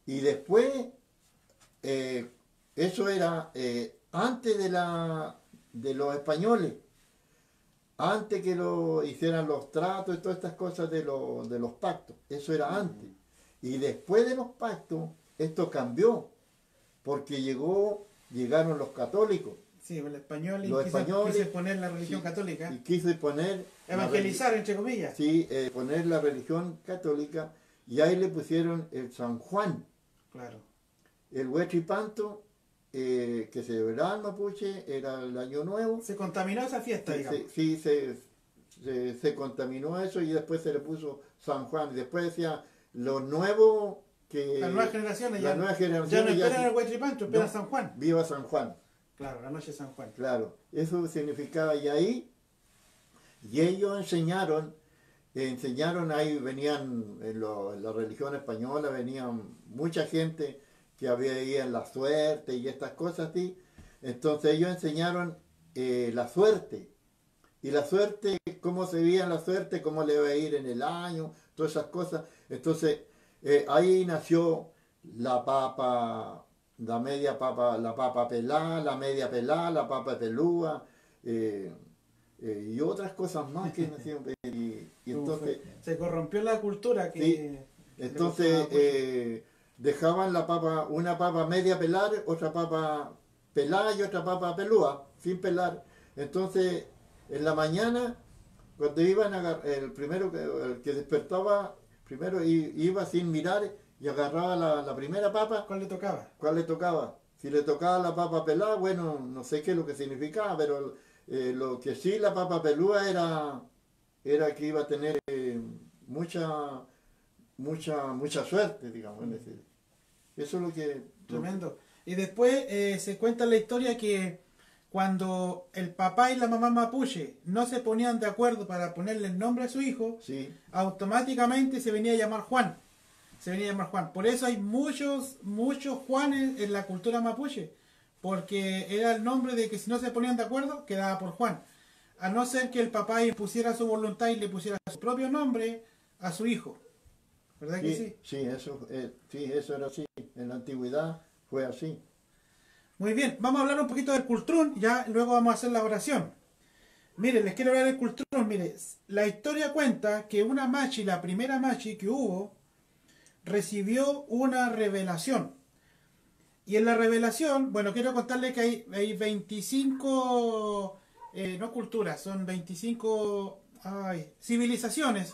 Y después, eso era antes de los españoles, antes que lo hicieran los tratos y todas estas cosas de los pactos. Eso era antes. Y después de los pactos, esto cambió, porque llegaron los católicos. Sí, el español quiso poner la religión católica. Y quiso poner... Evangelizar, entre comillas. Sí, poner la religión católica, y ahí le pusieron el San Juan. Claro. El Huechipanto, que se celebraba en Mapuche, era el Año Nuevo. Se contaminó esa fiesta, digamos. Sí, se contaminó eso, y después se le puso San Juan. Y después decía, lo nuevo que... Las nuevas generaciones ya no esperan el Huechipanto, esperan San Juan. Viva San Juan. Claro, la noche de San Juan. Claro, eso significaba, y ahí, y ellos enseñaron, ahí venían, en la religión española, venían mucha gente que había ahí en la suerte y estas cosas así. Entonces ellos enseñaron la suerte. Y la suerte, cómo se veía la suerte, cómo le iba a ir en el año, todas esas cosas. Entonces ahí nació la papa, la papa pelada, la media pelada, la papa pelúa, y otras cosas más que nacieron. Y entonces, se corrompió la cultura que... Sí, entonces dejaban una papa media pelar, otra papa pelada y otra papa pelúa, sin pelar. Entonces, en la mañana, cuando iban a agarrar, el que despertaba, primero iba sin mirar y agarraba la primera papa. ¿Cuál le tocaba? ¿Cuál le tocaba? Si le tocaba la papa pelada, bueno, no sé qué es lo que significaba, pero lo que sí, la papa pelúa era que iba a tener mucha suerte, digamos. Es decir, eso es lo que... Tremendo. Y después se cuenta la historia que cuando el papá y la mamá mapuche no se ponían de acuerdo para ponerle el nombre a su hijo, sí, automáticamente se venía a llamar Juan. Por eso hay muchos Juanes en la cultura mapuche, porque era el nombre de que si no se ponían de acuerdo, quedaba por Juan. A no ser que el papá impusiera su voluntad y le pusiera su propio nombre a su hijo. ¿Verdad que sí? Sí, eso era así. En la antigüedad fue así. Muy bien, vamos a hablar un poquito del cultrún, ya luego vamos a hacer la oración. Mire, les quiero hablar del cultrún. Mire, la historia cuenta que una machi, la primera machi que hubo, recibió una revelación. Y en la revelación, bueno, quiero contarles que hay 25 no culturas, son 25 civilizaciones.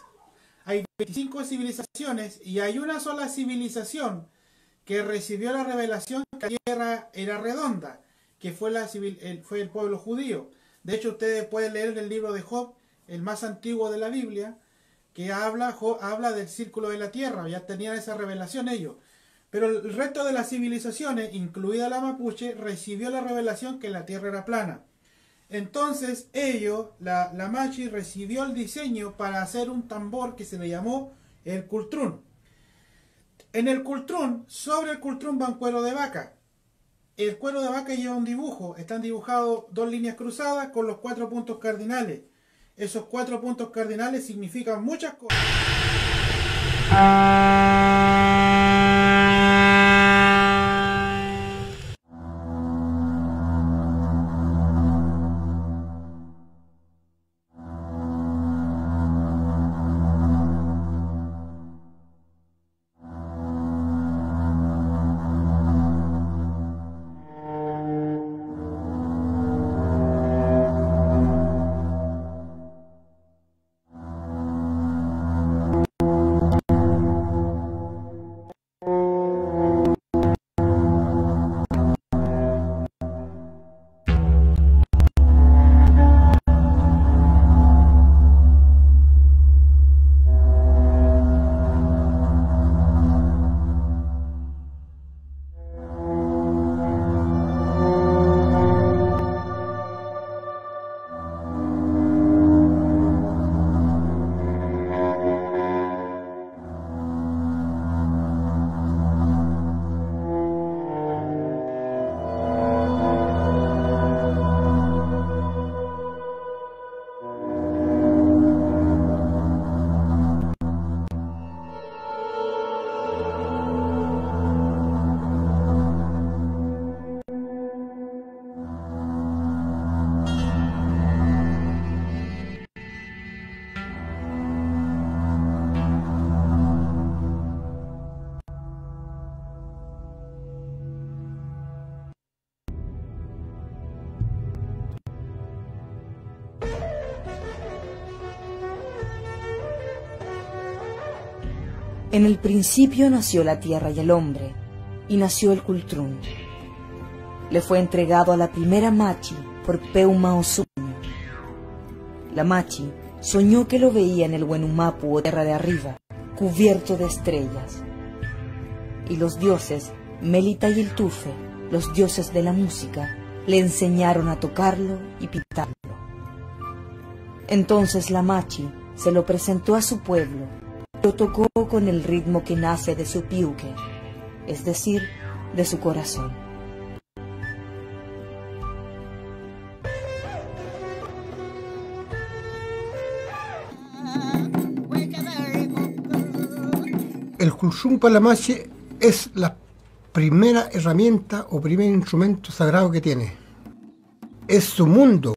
Hay 25 civilizaciones y hay una sola civilización que recibió la revelación que la tierra era redonda, que fue fue el pueblo judío. De hecho, ustedes pueden leer el libro de Job, el más antiguo de la Biblia, que habla del círculo de la tierra. Ya tenían esa revelación ellos. Pero el resto de las civilizaciones, incluida la mapuche, recibió la revelación que la tierra era plana. Entonces la Machi recibió el diseño para hacer un tambor que se le llamó el cultrún. En el cultrún, sobre el cultrún va un cuero de vaca. El cuero de vaca lleva un dibujo. Están dibujados 2 líneas cruzadas con los 4 puntos cardinales. Esos 4 puntos cardinales significan muchas cosas. En el principio nació la tierra y el hombre, y nació el cultrún. Le fue entregado a la primera Machi por Peuma o Sueño. La Machi soñó que lo veía en el Wenumapu o tierra de arriba, cubierto de estrellas. Y los dioses, Melita y el Tufe, los dioses de la música, le enseñaron a tocarlo y pintarlo. Entonces la Machi se lo presentó a su pueblo. Lo tocó con el ritmo que nace de su piuque, es decir, de su corazón. El cultrún para la Machi es la primera herramienta o primer instrumento sagrado que tiene. Es su mundo,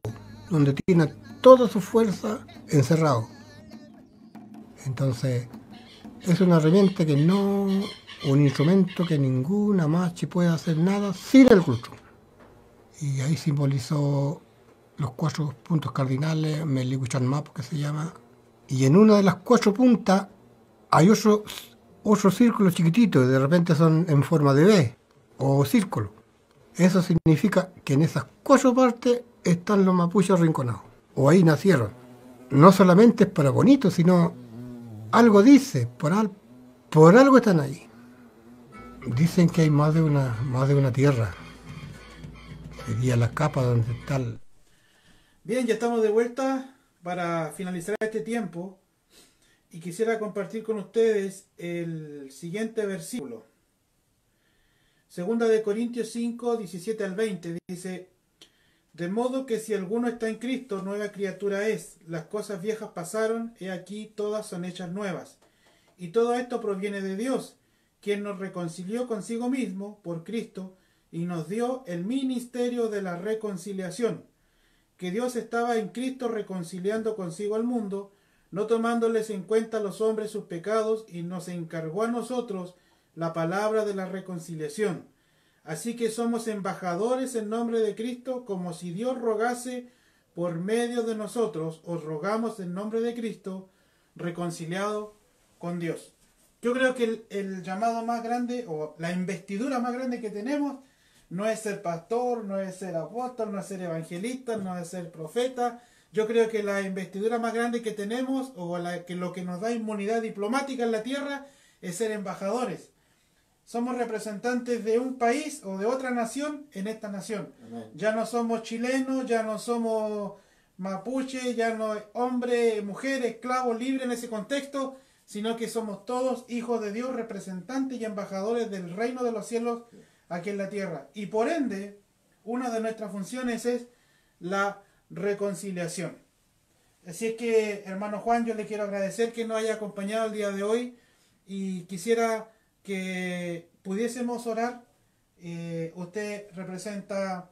donde tiene toda su fuerza encerrado. Entonces, es una herramienta que no, un instrumento que ninguna Machi puede hacer nada sin el cultrún. Y ahí simbolizó los 4 puntos cardinales, Melikuchanmapu que se llama. Y en una de las 4 puntas hay otro círculo chiquitito, de repente son en forma de V o círculo. Eso significa que en esas 4 partes están los mapuches arrinconados, o ahí nacieron. No solamente es para bonito, sino algo dice, por algo están ahí. Dicen que hay más de una tierra. Sería la capa donde está el... Bien, ya estamos de vuelta para finalizar este tiempo y quisiera compartir con ustedes el siguiente versículo. Segunda de Corintios 5, 17 al 20 dice: de modo que si alguno está en Cristo, nueva criatura es. Las cosas viejas pasaron, he aquí todas son hechas nuevas. Y todo esto proviene de Dios, quien nos reconcilió consigo mismo por Cristo y nos dio el ministerio de la reconciliación. Que Dios estaba en Cristo reconciliando consigo al mundo, no tomándoles en cuenta a los hombres sus pecados, y nos encargó a nosotros la palabra de la reconciliación. Así que somos embajadores en nombre de Cristo, como si Dios rogase por medio de nosotros, os rogamos en nombre de Cristo, reconciliado con Dios. Yo creo que el llamado más grande, o la investidura más grande que tenemos, no es ser pastor, no es ser apóstol, no es ser evangelista, no es ser profeta. Yo creo que la investidura más grande que tenemos, o lo que nos da inmunidad diplomática en la tierra, es ser embajadores. Somos representantes de un país o de otra nación en esta nación. Amén. Ya no somos chilenos, ya no somos mapuche, ya no hombre, mujer, esclavo, libre en ese contexto, sino que somos todos hijos de Dios, representantes y embajadores del reino de los cielos aquí en la tierra. Y por ende, una de nuestras funciones es la reconciliación. Así es que, hermano Juan, yo le quiero agradecer que nos haya acompañado el día de hoy y quisiera que pudiésemos orar. Usted representa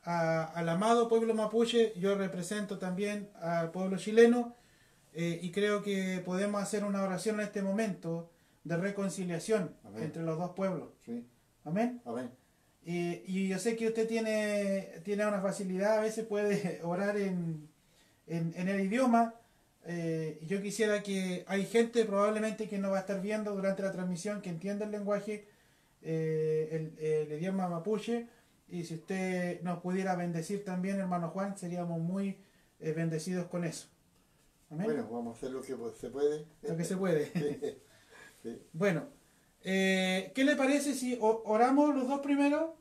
al amado pueblo mapuche, yo represento también al pueblo chileno, y creo que podemos hacer una oración en este momento de reconciliación. Amén. Entre los dos pueblos. Sí. Amén. Amén. Y yo sé que usted tiene una facilidad, a veces puede orar en el idioma. Yo quisiera que hay gente probablemente que nos va a estar viendo durante la transmisión que entiende el lenguaje, el idioma mapuche, y si usted nos pudiera bendecir también, hermano Juan, seríamos muy bendecidos con eso. Amén. Bueno, vamos a hacer lo que se puede. Lo que se puede. Sí. Sí. Bueno, ¿qué le parece si oramos los dos primero?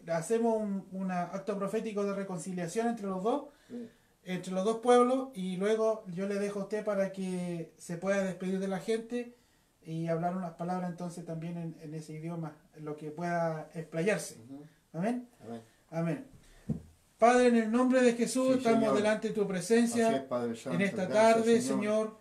Hacemos un acto profético de reconciliación entre los dos. Sí. Entre los dos pueblos, y luego yo le dejo a usted para que se pueda despedir de la gente y hablar unas palabras entonces también en ese idioma, en lo que pueda explayarse. Amén. Amén. Amén. Padre, en el nombre de Jesús, Sí, estamos Señor. delante de tu presencia Es, Padre Santo. en esta Gracias, tarde, Señor.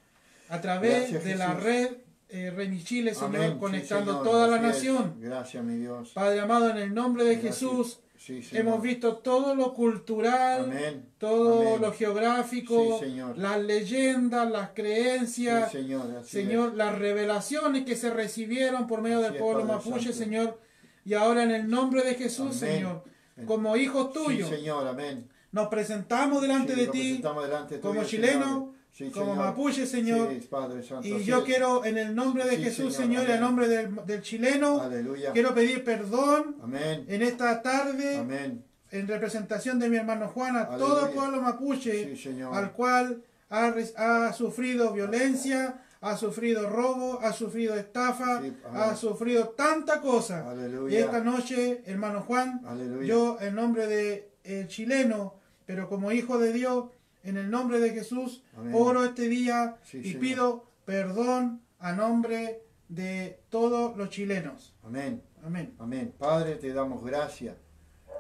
a través Gracias, de la Jesús. red Remi Chile, Señor, Amén. conectando Sí, Señor. toda la Así es. nación. Gracias, mi Dios. Padre amado, en el nombre de Gracias. Jesús, Sí, Señor. hemos visto todo lo cultural, Amén. todo Amén. lo geográfico, Sí, Señor. las leyendas, las creencias, Sí, Señor. Así Señor, las revelaciones que se recibieron por medio Así del es, pueblo Padre mapuche, Santo. Señor. Y ahora en el nombre de Jesús, Amén. Señor, como hijos es. tuyos, Sí, Señor. Amén. nos presentamos delante Sí, de lo ti, presentamos delante como tuyo, chileno, Señor. Sí, como Señor. mapuche, Señor. Sí, Padre Santo. Y así yo es. quiero, en el nombre de Sí, Jesús, Señor. Señor, y en el nombre del chileno, Aleluya. quiero pedir perdón Amén. en esta tarde, Amén. en representación de mi hermano Juan, a Aleluya. todo el pueblo mapuche, Sí, Señor. al cual ha sufrido violencia, ha sufrido robo, ha sufrido estafa, Sí, amén. ha sufrido tanta cosa. Aleluya. Y esta noche, hermano Juan, Aleluya. yo en nombre de chileno, pero como hijo de Dios, en el nombre de Jesús, Amén. oro este día Sí, y Señor. pido perdón a nombre de todos los chilenos. Amén. Amén. Amén. Padre, te damos gracias.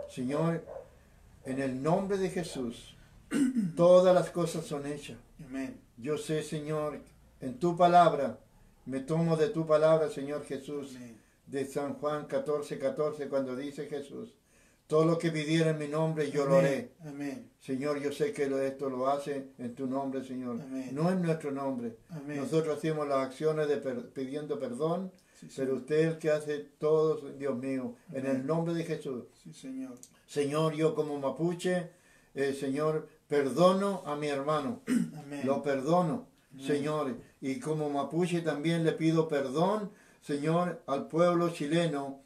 Señor, en el nombre de Jesús, todas las cosas son hechas. Amén. Yo sé, Señor, en tu palabra, me tomo de tu palabra, Señor Jesús, Amén. de San Juan 14:14, cuando dice Jesús, todo lo que pidiera en mi nombre, yo lo haré. Amén. Señor, yo sé que esto lo hace en tu nombre, Señor, Amén. no en nuestro nombre. Amén. Nosotros hacemos las acciones de pidiendo perdón, Sí, pero Señor. usted es el que hace todo, Dios mío, en Amén. el nombre de Jesús. Sí, Señor. Señor, yo como mapuche, Señor, perdono a mi hermano, Amén. lo perdono, Amén. Señor, y como mapuche también le pido perdón, Señor, al pueblo chileno,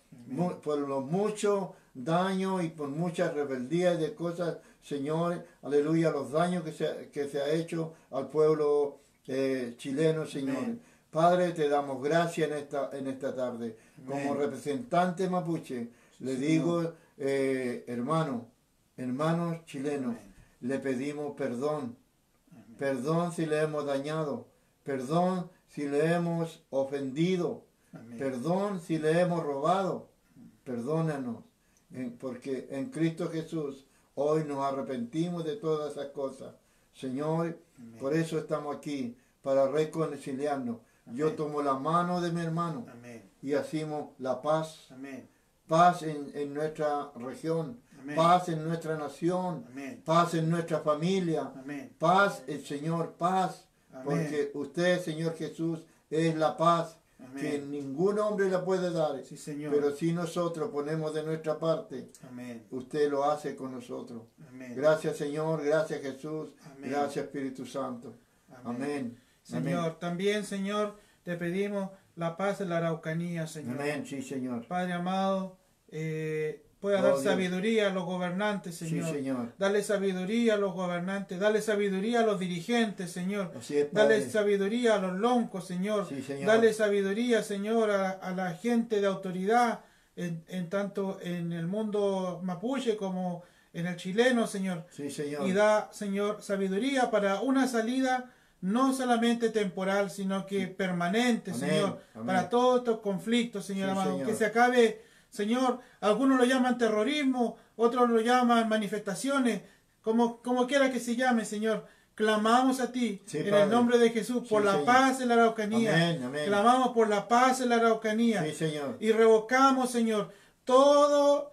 por los muchos daños y por muchas rebeldías de cosas, Señor, aleluya, los daños que se ha hecho al pueblo chileno, Señor. Amén. Padre, te damos gracias en esta tarde. Amén. Como representante mapuche, le digo, hermanos chilenos, Amén. le pedimos perdón. Perdón si le hemos dañado. Perdón si le hemos ofendido. Amén. Perdón si le hemos robado. Perdónanos. Porque en Cristo Jesús hoy nos arrepentimos de todas esas cosas. Señor, Amén. por eso estamos aquí, para reconciliarnos. Yo Amén. tomo la mano de mi hermano Amén. y hacemos la paz. Amén. Paz en nuestra región. Amén. Paz en nuestra nación. Amén. Paz en nuestra familia. Amén. Paz, el Señor, paz. Amén. Porque usted, Señor Jesús, es la paz. Amén. que ningún hombre la puede dar. Sí, Señor. Pero si nosotros ponemos de nuestra parte, Amén. usted lo hace con nosotros. Amén. Gracias, Señor. Gracias, Jesús. Amén. Gracias, Espíritu Santo. Amén. Señor, Amén. también, Señor, te pedimos la paz de la Araucanía, Señor. Amén. Sí, Señor. Padre amado, pueda Oh, dar Dios. sabiduría a los gobernantes, Señor. Sí, Señor. Dale sabiduría a los gobernantes, dale sabiduría a los dirigentes, Señor. Así es, Padre. Dale sabiduría a los loncos, Señor. Sí, Señor. Dale sabiduría, Señor, a la gente de autoridad, en tanto en el mundo mapuche como en el chileno, Señor. Sí, Señor. Y da, Señor, sabiduría para una salida no solamente temporal, sino que permanente, Amén. Señor, Amén. para todos estos conflictos, Señor Sí, amado. Señor. Que se acabe, Señor, algunos lo llaman terrorismo, otros lo llaman manifestaciones, como quiera que se llame, Señor. Clamamos a ti, Sí, en Padre. el nombre de Jesús, por Sí, la Señor. paz en la Araucanía. Amén, amén. Clamamos por la paz en la Araucanía. Sí, Señor. Y revocamos, Señor, toda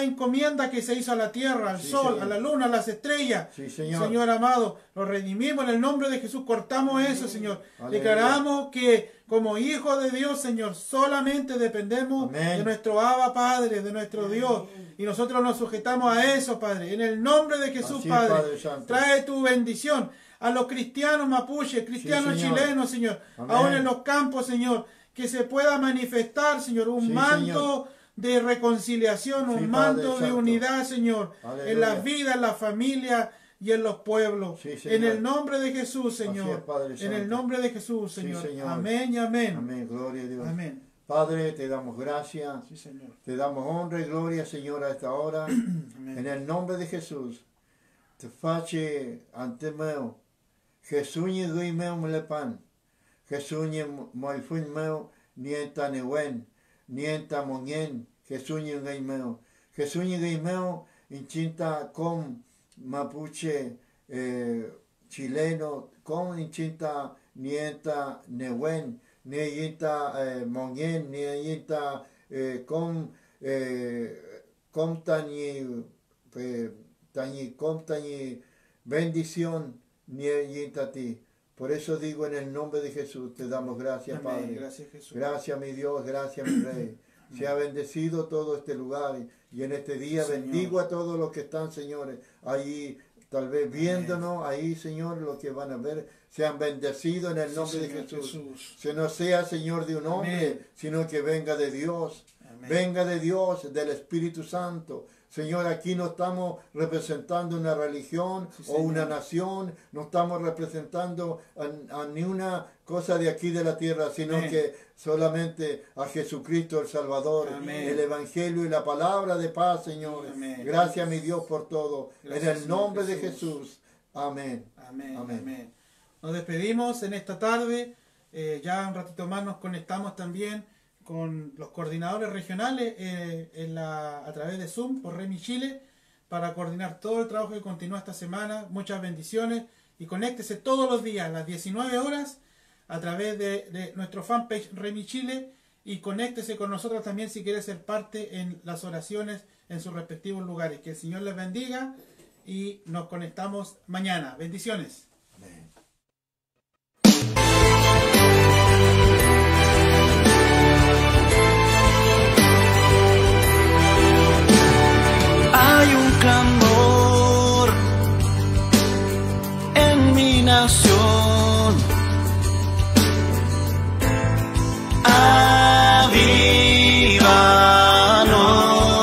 encomienda que se hizo a la tierra, al Sí, sol, Señor. a la luna, a las estrellas. Sí, Señor. Señor amado, lo redimimos en el nombre de Jesús, cortamos eso, Señor. Aleluya. Declaramos que como hijos de Dios, Señor, solamente dependemos Amén. de nuestro Abba Padre, de nuestro Dios. Y nosotros nos sujetamos a eso, Padre. En el nombre de Jesús, Así es, Padre, Padre Santo. trae tu bendición a los cristianos mapuches, cristianos Señor. chilenos, Señor. Amén. Aún en los campos, Señor, que se pueda manifestar, Señor, un Sí, manto de reconciliación, un Sí, manto Padre de Santo. unidad, Señor, Aleluya. en las vidas, en la familia y en los pueblos. Sí, Señor. En el nombre de Jesús, Así Señor. es, Padre En Santo. el nombre de Jesús, Sí, Señor. Señor. Amén y amén. Amén. Gloria a Dios. Amén. Padre, te damos gracias. Sí, Señor. Te damos honra y gloria, Señor, a esta hora. Amén. En el nombre de Jesús. Te face ante meu. Jesús y gui meu melepan. Jesús y moifun meu nienta newen. Nienta monien. Jesús y gui meu. Jesús y gui meu inchinta con mapuche chileno. Con inchinta nienta newen. Nienta monien. Nienta con tani bendición nienta a ti. Por eso digo, en el nombre de Jesús te damos gracias, Amén. Padre. Gracias, Jesús. Gracias, mi Dios, gracias, mi Rey. Se ha bendecido todo este lugar y en este día Señor. bendigo a todos los que están, señores, ahí tal vez viéndonos, ahí, Señor, los que van a ver, sean bendecidos en el Sí, nombre de Señor Jesús. Jesús. Que no sea, Señor, de un hombre, Amén. sino que venga de Dios. Amén. Venga de Dios, del Espíritu Santo. Señor, aquí no estamos representando una religión Sí, o Señor. una nación, no estamos representando a ni una cosa de aquí de la tierra, sino Amén. que solamente a Jesucristo el Salvador, Amén. el Evangelio y la palabra de paz, Señor. Amén. Gracias, mi Dios, por todo. Gracias, en el Señor nombre de Jesús. Jesús. Amén. Amén, Amén. amén. Nos despedimos en esta tarde. Ya un ratito más nos conectamos también con los coordinadores regionales a través de Zoom por Remi Chile para coordinar todo el trabajo que continúa esta semana. Muchas bendiciones y conéctese todos los días a las 19 horas a través de nuestro fanpage Remi Chile y conéctese con nosotros también si quiere ser parte en las oraciones en sus respectivos lugares. Que el Señor les bendiga y nos conectamos mañana. Bendiciones. Amén. Hay un clamor en mi nación.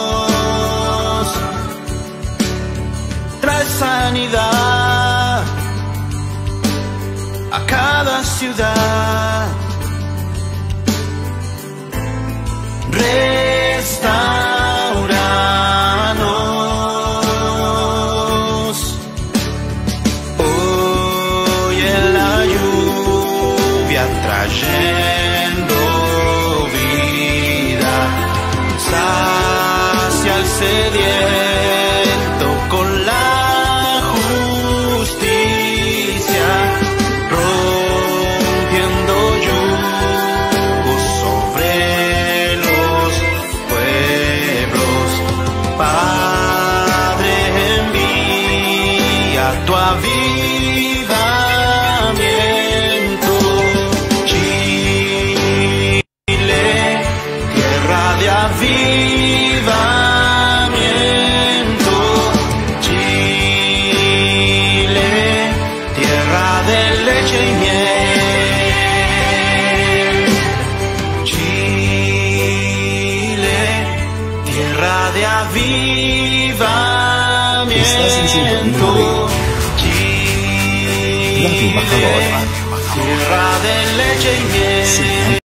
Avívanos, trae sanidad a cada ciudad. Restauranos. Oye la lluvia trayendo vida, sacia al sediento con la justicia, rompiendo yugos sobre los pueblos. Padre, envía tu avivamiento. Radio Embajador. Tierra de leche y miel.